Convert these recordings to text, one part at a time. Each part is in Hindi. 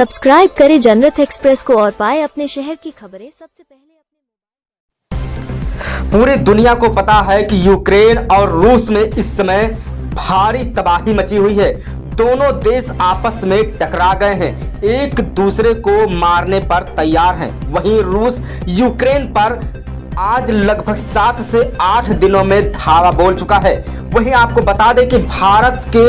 सब्सक्राइब करें जनरत एक्सप्रेस को और पाए अपने शहर की खबरें सबसे पहले। पूरी दुनिया को पता है कि यूक्रेन और रूस में इस समय भारी तबाही मची हुई है। दोनों देश आपस में टकरा गए हैं, एक दूसरे को मारने पर तैयार हैं। वहीं रूस यूक्रेन पर आज लगभग 7 से 8 दिनों में धावा बोल चुका है। वहीं आपको बता दें कि भारत के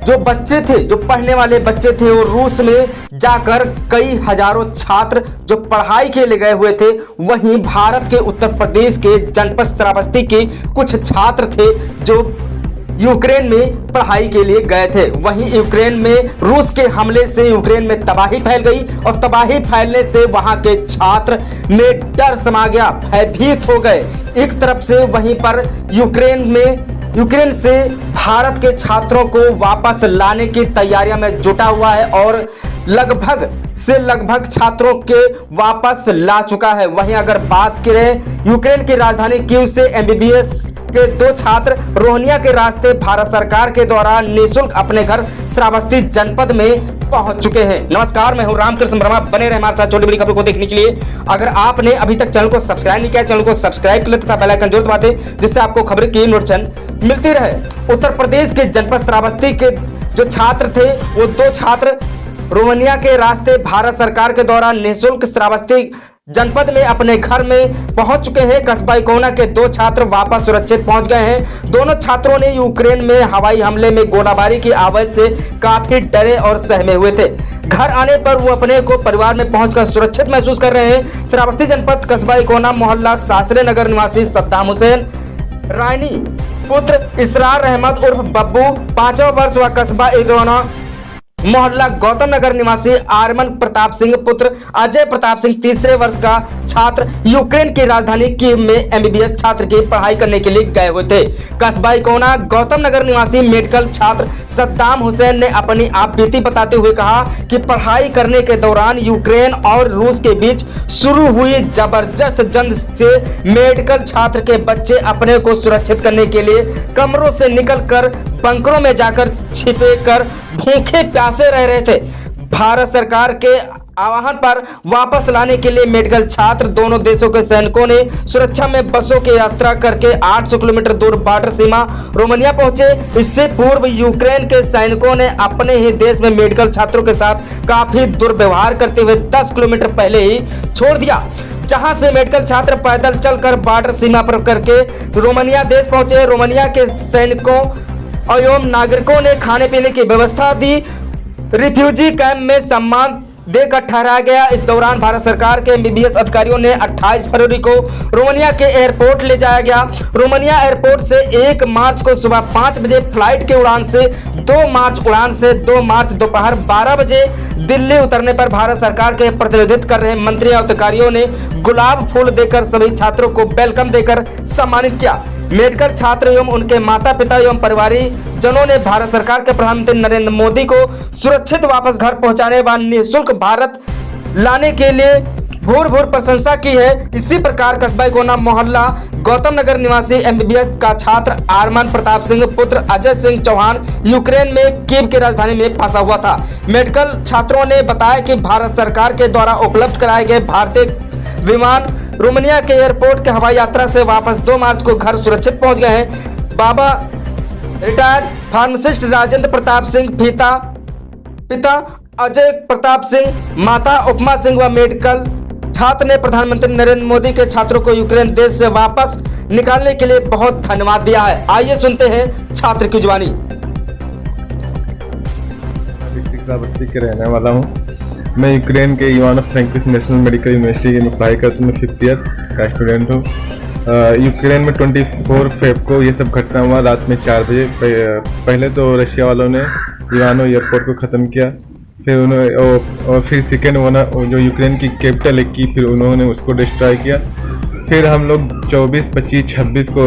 जो बच्चे थे, जो पढ़ने वाले बच्चे थे, वो रूस में जाकर कई हजारों छात्र जो पढ़ाई के लिए गए हुए थे। वहीं भारत के उत्तर प्रदेश के जनपद श्रावस्ती के कुछ छात्र थे जो यूक्रेन में पढ़ाई के लिए गए थे। वहीं यूक्रेन में रूस के हमले से यूक्रेन में तबाही फैल गई और तबाही फैलने से वहां के छात्र में डर समा गया, भयभीत हो गए। एक तरफ से वहीं पर यूक्रेन से भारत के छात्रों को वापस लाने की तैयारियों में जुटा हुआ है और लगभग छात्रों के वापस ला चुका है। वहीं अगर बात करें यूक्रेन की राजधानी कीव से एमबीबीएस के 2 छात्र रोहनिया के रास्ते भारत सरकार के द्वारा निःशुल्क अपने घर श्रावस्ती जनपद में पहुंच चुके हैं। नमस्कार, मैं हूं रामकृष्ण वर्मा। बने रहे हमारे साथ छोटी बड़ी खबरों को देखने के लिए। अगर आपने अभी तक चैनल को सब्सक्राइब नहीं किया, चैनल को सब्सक्राइब कर ले तथा बेल आइकन जरूर दबा दें, जिससे आपको खबर की नोटिफिकेशन मिलती रहे। उत्तर प्रदेश के जनपद श्रावस्ती के जो छात्र थे, वो 2 छात्र रोमानिया के रास्ते भारत सरकार के द्वारा निःशुल्क श्रावस्ती जनपद में अपने घर में पहुंच चुके हैं। कस्बा इकोना के 2 छात्र वापस सुरक्षित पहुंच गए हैं। दोनों छात्रों ने यूक्रेन में हवाई हमले में गोलाबारी की आवाज से काफी डरे और सहमे हुए थे। घर आने पर वो अपने को परिवार में पहुंचकर सुरक्षित महसूस कर रहे हैं। श्रावस्ती जनपद कस्बा इकोना मोहल्ला शास्त्री नगर निवासी सद्दाम हुसैन रानी पुत्र इसरार अहमद उर्फ बब्बू 5वां वर्ष व कस्बा इकोना मोहल्ला गौतम नगर निवासी आर्मन प्रताप सिंह पुत्र अजय प्रताप सिंह 3रे वर्ष का छात्र यूक्रेन की राजधानी कीव में एमबीबीएस छात्र की पढ़ाई करने के लिए गए हुए थे। कस्बा इकोना गौतम नगर निवासी मेडिकल छात्र सद्दाम हुसैन ने अपनी आप बीती बताते हुए कहा कि पढ़ाई करने के दौरान यूक्रेन और रूस के बीच शुरू हुई जबरदस्त जंग से मेडिकल छात्र के बच्चे अपने को सुरक्षित करने के लिए कमरों से निकलकर बंकरों में जाकर छिपे कर भूखे प्यासे रह रहे थे। भारत सरकार के आह्वान पर वापस लाने के लिए मेडिकल छात्र दोनों देशों के सैनिकों ने सुरक्षा में बसों की यात्रा करके 800 किलोमीटर दूर बॉर्डर सीमा रोमानिया पहुंचे। इससे पूर्व यूक्रेन के सैनिकों ने अपने ही देश में मेडिकल छात्रों के साथ काफी दुर्व्यवहार करते हुए 10 किलोमीटर पहले ही छोड़ दिया, जहां से मेडिकल छात्र पैदल चलकर बॉर्डर सीमा पर करके रोमानिया देश पहुंचे। रोमानिया के सैनिकों एवं नागरिकों ने खाने पीने की व्यवस्था दी। रिफ्यूजी कैंप में सम्मान देकर ठहराया गया। इस दौरान भारत सरकार के एमबीबीएस अधिकारियों ने 28 फरवरी को रोमानिया के एयरपोर्ट ले जाया गया। रोमानिया एयरपोर्ट से 1 मार्च को सुबह 5 बजे फ्लाइट के उड़ान से 2 मार्च दोपहर 12 बजे दिल्ली उतरने पर भारत सरकार के प्रतिनिधित्व कर रहे मंत्री और अधिकारियों ने गुलाब फूल देकर सभी छात्रों को वेलकम देकर सम्मानित किया। मेडिकल छात्र एवं उनके माता पिता एवं परिवारिक जनों ने भारत सरकार के प्रधानमंत्री नरेंद्र मोदी को सुरक्षित वापस घर पहुंचाने व निःशुल्क भारत लाने के लिए भूर प्रशंसा की है। इसी प्रकार कस्बा इकोना मोहल्ला गौतम नगर निवासी एमबीबीएस का छात्र आर्मन प्रताप सिंह पुत्र अजय सिंह चौहान यूक्रेन में कीव की राजधानी में फंसा हुआ था। मेडिकल छात्रों ने बताया कि भारत सरकार के द्वारा उपलब्ध कराए गए भारतीय विमान रोमानिया के एयरपोर्ट के हवाई यात्रा से वापस 2 मार्च को घर सुरक्षित पहुंच गए हैं। बाबा रिटायर्ड फार्मासिस्ट राजेंद्र प्रताप सिंह, पिता अजय प्रताप सिंह, माता उपमा सिंह व मेडिकल छात्र ने प्रधानमंत्री नरेंद्र मोदी के छात्रों को यूक्रेन देश से वापस निकालने के लिए बहुत धन्यवाद दिया है। आइए सुनते हैं छात्र की जुबानी। डिस्ट्रिक्ट श्रावस्ती के रहने वाला हूँ। मैं यूक्रेन के इवानो फ्रैंकिस नेशनल मेडिकल यूनिवर्सिटी में पढ़ाई करता हूँ। 5th ईयर का स्टूडेंट हूँ। यूक्रेन में 24 फेब को ये सब घटना हुआ रात में 4 बजे। पहले तो रशिया वालों ने इवानो एयरपोर्ट को ख़त्म किया, फिर उन्होंने और फिर सेकेंड जो यूक्रेन की कैपिटल है की, फिर उन्होंने उसको डिस्ट्रॉय किया। फिर हम लोग 24, 25, 26 को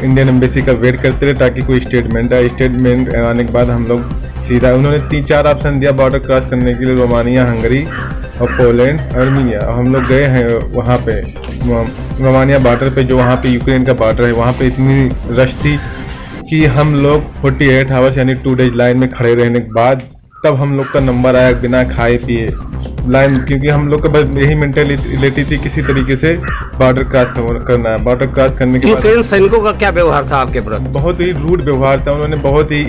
इंडियन एम्बेसी का वेट करते रहे ताकि कोई स्टेटमेंट आए। स्टेटमेंट आने के बाद हम लोग सीधा, उन्होंने 3-4 ऑप्शन दिया बॉर्डर क्रॉस करने के लिए, रोमानिया, हंगरी और पोलैंड, अर्मीनिया। हम लोग गए हैं वहाँ पे रोमानिया बॉर्डर पे, जो वहाँ पे यूक्रेन का बॉर्डर है। वहाँ पे इतनी रश थी कि हम लोग 48 आवर्स यानी 2 डेज लाइन में खड़े रहने के बाद तब हम लोग का नंबर आया बिना खाए पिए लाइन, क्योंकि हम लोग का बस यही मेंटेलिटी थी किसी तरीके से बॉर्डर क्रॉस करना है। बॉर्डर क्रॉस करने के बाद यूक्रेन सैनिकों का क्या व्यवहार था आपके प्रति? बहुत ही रूड व्यवहार था। उन्होंने बहुत ही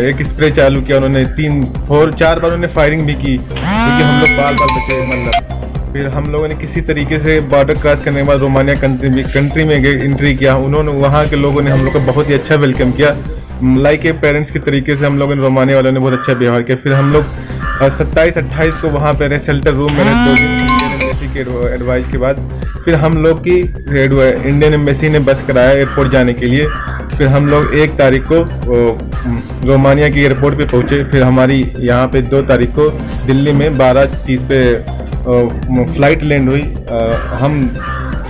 एक स्प्रे चालू किया, उन्होंने 3-4 बार उन्होंने फायरिंग भी की, क्योंकि हम लोग बाल बचे मतलब। फिर हम लोगों ने किसी तरीके से बॉर्डर क्रॉस करने के बाद रोमानिया कंट्री में एंट्री किया। उन्होंने वहाँ के लोगों ने हम लोग का बहुत ही अच्छा वेलकम किया, लाइक के पेरेंट्स के तरीके से हम लोगों ने, रोमानिया वालों ने बहुत अच्छा व्यवहार किया। फिर हम लोग 27-28 को वहाँ पे रहे, शेल्टर रूम में रहे 2 दिन एम्बेसी के एडवाइस के बाद। फिर हम लोग की इंडियन एम्बेसी ने बस कराया एयरपोर्ट जाने के लिए। फिर हम लोग 1 तारीख को रोमानिया की एयरपोर्ट पे पहुँचे। फिर हमारी यहाँ पे 2 तारीख को दिल्ली में 12:30 पे फ्लाइट लैंड हुई। हम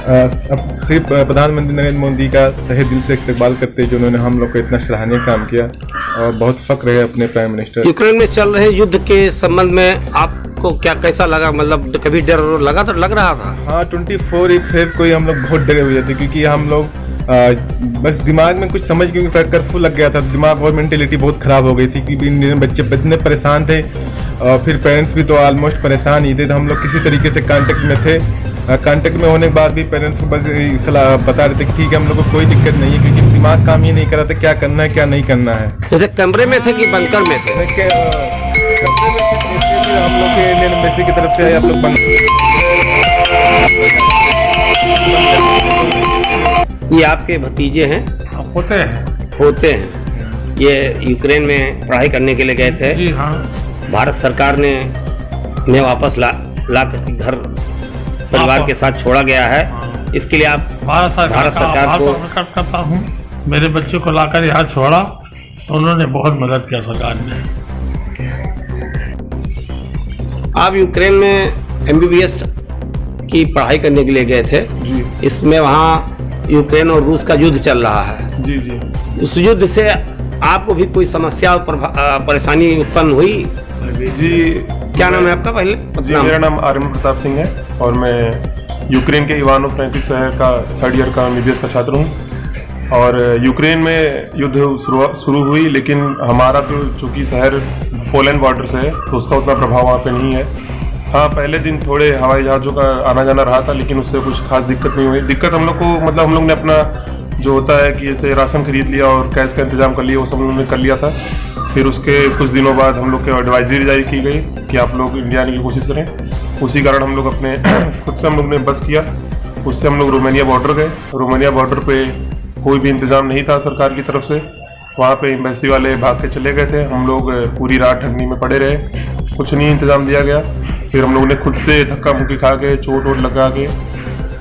सिर्फ प्रधानमंत्री नरेंद्र मोदी का तहे दिल से इस्तेमाल करते हैं, जो उन्होंने हम लोग को इतना सराहनीय काम किया, और बहुत फक्र है अपने प्राइम मिनिस्टर। यूक्रेन में चल रहे युद्ध के संबंध में आपको क्या कैसा लगा? मतलब कभी डर लगा तो लग रहा था? हाँ, 24 फेब को ही हम लोग बहुत डरे हुए थे, क्योंकि हम लोग बस दिमाग में कुछ समझ, क्योंकि कर्फ्यू लग गया था, दिमाग और मेंटेलिटी बहुत ख़राब हो गई थी, क्योंकि इंडियन बच्चे इतने परेशान थे, और फिर पेरेंट्स भी तो ऑलमोस्ट परेशान ही थे। तो हम लोग किसी तरीके से कांटेक्ट में थे। कांटेक्ट में होने के बाद भी पेरेंट्स को बस सलाह बता रहे थे कि ठीक है, हम लोग को कोई दिक्कत नहीं है, क्योंकि दिमाग काम ही नहीं कर रहा था क्या करना है क्या नहीं करना है। जैसे कमरे में थे कि बंकर में थे? कमरे में हम लोग के इंडियन एम्बेसी की तरफ से आप लोग ये आपके भतीजे हैं? होते हैं। ये यूक्रेन में पढ़ाई करने के लिए गए थे? जी हाँ। भारत सरकार ने इन्हें वापस ला घर परिवार के साथ छोड़ा गया है। इसके लिए आप भारत सरकार को करता हूँ। मेरे बच्चे को लाकर यहाँ छोड़ा तो उन्होंने बहुत मदद किया सरकार ने। आप यूक्रेन में MBBS की पढ़ाई करने के लिए गए थे जी। इसमें वहाँ यूक्रेन और रूस का युद्ध चल रहा है। जी जी। उस युद्ध से आपको भी कोई समस्या और परेशानी उत्पन्न हुई? जी। क्या नाम है आपका पहले? जी, मेरा नाम आर्यन प्रताप सिंह है और मैं यूक्रेन के इवानो फ्रैंकिस शहर का 3rd ईयर का MBBS का छात्र हूँ। और यूक्रेन में युद्ध शुरू हुई, लेकिन हमारा तो चूँकि शहर पोलैंड बॉर्डर से है तो उसका उतना प्रभाव वहाँ पे नहीं है। हाँ, पहले दिन थोड़े हवाई जहाज़ों का आना जाना रहा था, लेकिन उससे कुछ खास दिक्कत नहीं हुई। दिक्कत हम लोग को मतलब हम लोग ने अपना जो होता है कि जैसे राशन खरीद लिया और कैश का इंतजाम कर लिया, वो सब हम लोगों ने कर लिया था। फिर उसके कुछ दिनों बाद हम लोग को एडवाइजरी जारी की गई कि आप लोग इंडिया आने की कोशिश करें। उसी कारण हम लोग अपने खुद से हम लोग ने बस किया, उससे हम लोग रोमानिया बॉर्डर गए। रोमानिया बॉर्डर पे कोई भी इंतज़ाम नहीं था सरकार की तरफ से, वहाँ पे एम्बेसी वाले भाग के चले गए थे। हम लोग पूरी रात ठंडी में पड़े रहे, कुछ नहीं इंतज़ाम दिया गया। फिर हम लोगों ने खुद से धक्का मुक्की खा के चोट वोट लगा के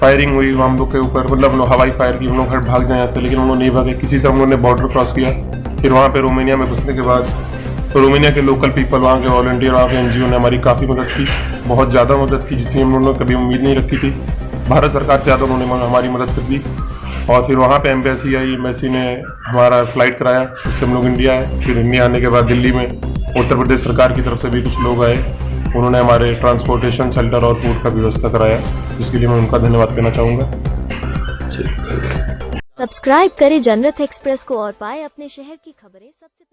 फायरिंग हुई हम लोग के ऊपर, मतलब हम लोग हवाई फायर की, हम लोग भाग जाए यहाँ से, लेकिन हम लोग नहीं भागे। किसी तरह हम लोगों ने बॉर्डर क्रॉस किया। फिर वहाँ पे रोमानिया में घुसने के बाद तो रोमानिया के लोकल पीपल, वहाँ के वॉलंटियर, वहाँ के NGO ने हमारी काफ़ी मदद की, बहुत ज़्यादा मदद की, जितनी हम लोगों ने कभी उम्मीद नहीं रखी थी। भारत सरकार से ज़्यादा उन्होंने हमारी मदद कर दी। और फिर वहाँ पे एम्बेसी आई, एम्बेसी ने हमारा फ़्लाइट कराया, उससे हम लोग इंडिया आए। फिर इंडिया आने के बाद दिल्ली में उत्तर प्रदेश सरकार की तरफ से भी कुछ लोग आए, उन्होंने हमारे ट्रांसपोर्टेशन, शेल्टर और फूड का व्यवस्था कराया, जिसके लिए मैं उनका धन्यवाद करना चाहूँगा। सब्सक्राइब करें जनरत एक्सप्रेस को और पाए अपने शहर की खबरें सबसे